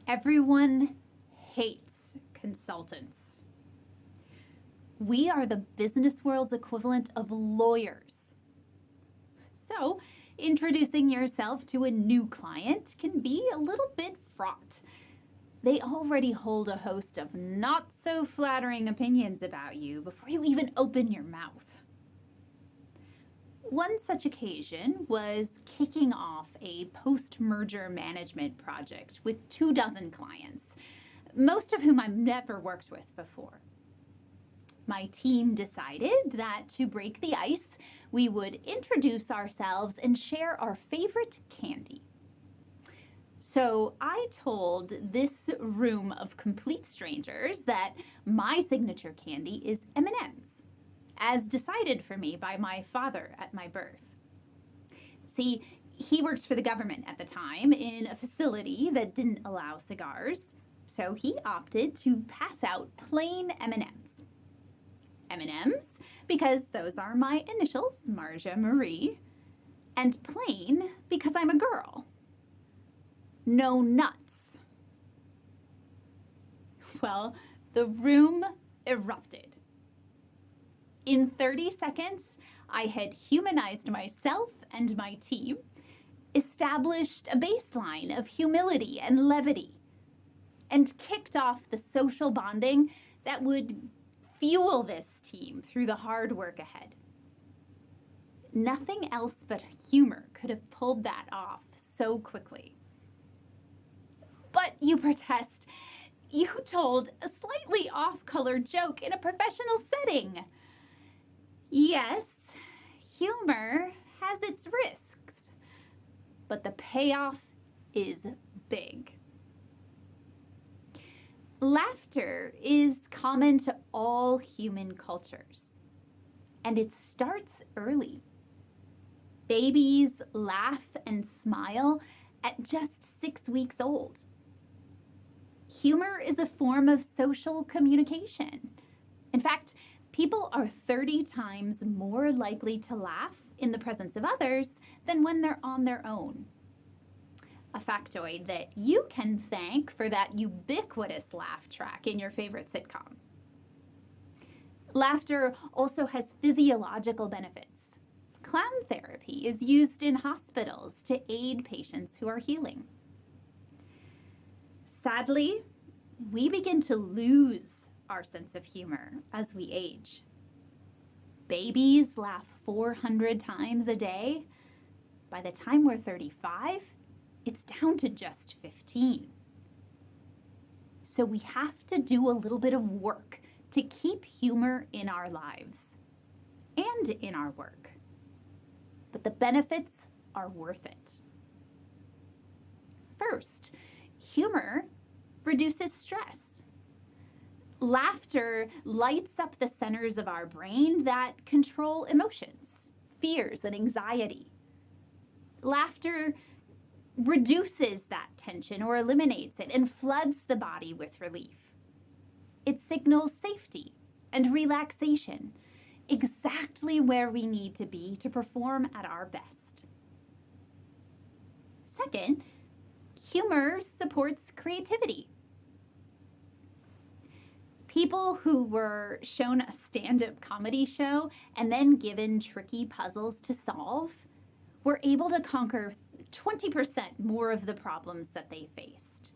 Everyone hates consultants. We are the business world's equivalent of lawyers. So, introducing yourself to a new client can be a little bit fraught. They already hold a host of not so flattering opinions about you before you even open your mouth. One such occasion was kicking off a post-merger management project with 24 clients, most of whom I've never worked with before. My team decided that to break the ice, we would introduce ourselves and share our favorite candy. So I told this room of complete strangers that my signature candy is M&Ms, as decided for me by my father at my birth. See, he worked for the government at the time in a facility that didn't allow cigars, so he opted to pass out plain M&Ms. M&Ms because those are my initials, Marja Marie, and plain because I'm a girl. No nuts. Well, the room erupted. In 30 seconds, I had humanized myself and my team, established a baseline of humility and levity, and kicked off the social bonding that would fuel this team through the hard work ahead. Nothing else but humor could have pulled that off so quickly. But you protest. You told a slightly off-color joke in a professional setting. Yes, humor has its risks, but the payoff is big. Laughter is common to all human cultures, and it starts early. Babies laugh and smile at just 6 weeks old. Humor is a form of social communication. In fact, people are 30 times more likely to laugh in the presence of others than when they're on their own. A factoid that you can thank for that ubiquitous laugh track in your favorite sitcom. Laughter also has physiological benefits. Clown therapy is used in hospitals to aid patients who are healing. Sadly, we begin to lose our sense of humor as we age. Babies laugh 400 times a day. By the time we're 35, it's down to just 15. So we have to do a little bit of work to keep humor in our lives and in our work. But the benefits are worth it. First, humor reduces stress. Laughter lights up the centers of our brain that control emotions, fears, and anxiety. Laughter reduces that tension or eliminates it and floods the body with relief. It signals safety and relaxation, exactly where we need to be to perform at our best. Second, humor supports creativity. People who were shown a stand-up comedy show and then given tricky puzzles to solve were able to conquer 20% more of the problems that they faced.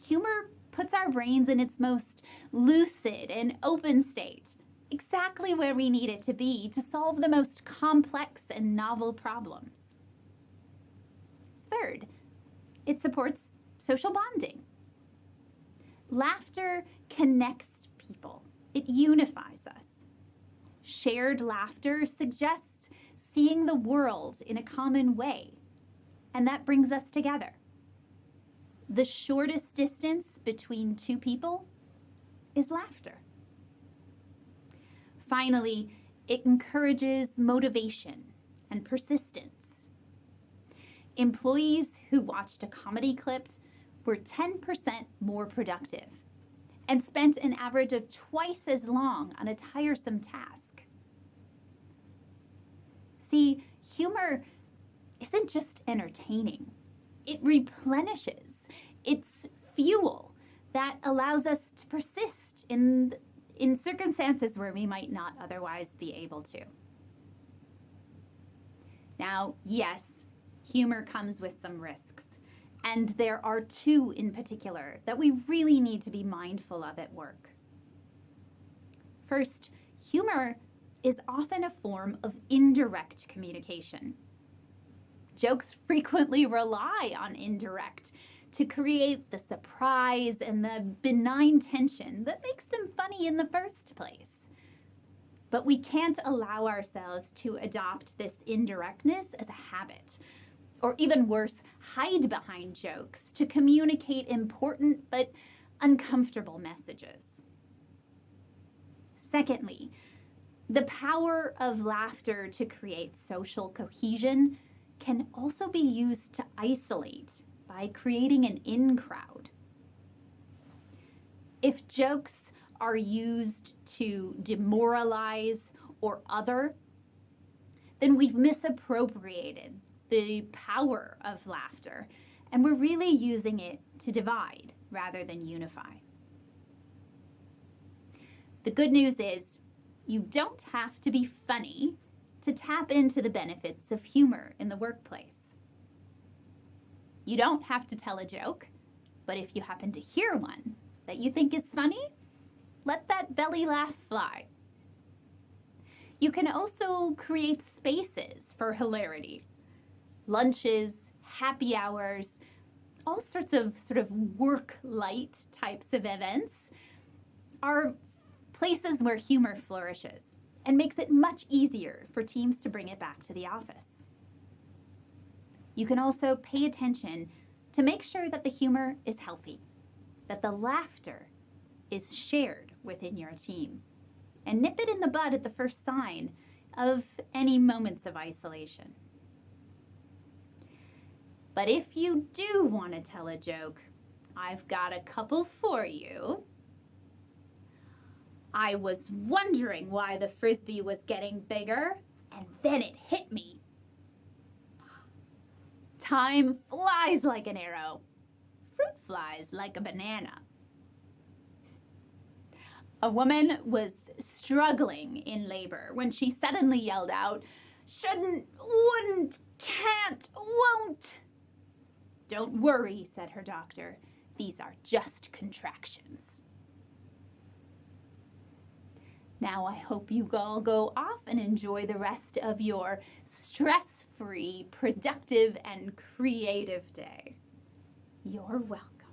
Humor puts our brains in its most lucid and open state, exactly where we need it to be to solve the most complex and novel problems. Third, it supports social bonding. Laughter connects people. It unifies us. Shared laughter suggests seeing the world in a common way, and that brings us together. The shortest distance between two people is laughter. Finally, it encourages motivation and persistence. Employees who watched a comedy clip were 10% more productive and spent an average of twice as long on a tiresome task. See, humor isn't just entertaining. It replenishes. It's fuel that allows us to persist in circumstances where we might not otherwise be able to. Now, yes, humor comes with some risks, and there are two in particular that we really need to be mindful of at work. First, humor is often a form of indirect communication. Jokes frequently rely on indirect to create the surprise and the benign tension that makes them funny in the first place. But we can't allow ourselves to adopt this indirectness as a habit, or even worse, hide behind jokes to communicate important but uncomfortable messages. Secondly, the power of laughter to create social cohesion can also be used to isolate by creating an in-crowd. If jokes are used to demoralize or other, then we've misappropriated the power of laughter, and we're really using it to divide rather than unify. The good news is you don't have to be funny to tap into the benefits of humor in the workplace. You don't have to tell a joke, but if you happen to hear one that you think is funny, let that belly laugh fly. You can also create spaces for hilarity. Lunches, happy hours, all sorts of work light types of events are places where humor flourishes and makes it much easier for teams to bring it back to the office. You can also pay attention to make sure that the humor is healthy, that the laughter is shared within your team, and nip it in the bud at the first sign of any moments of isolation. But if you do want to tell a joke, I've got a couple for you. I was wondering why the Frisbee was getting bigger, and then it hit me. Time flies like an arrow. Fruit flies like a banana. A woman was struggling in labor when she suddenly yelled out, "Shouldn't, wouldn't, can't, won't." "Don't worry," said her doctor. "These are just contractions." Now I hope you all go off and enjoy the rest of your stress-free, productive, and creative day. You're welcome.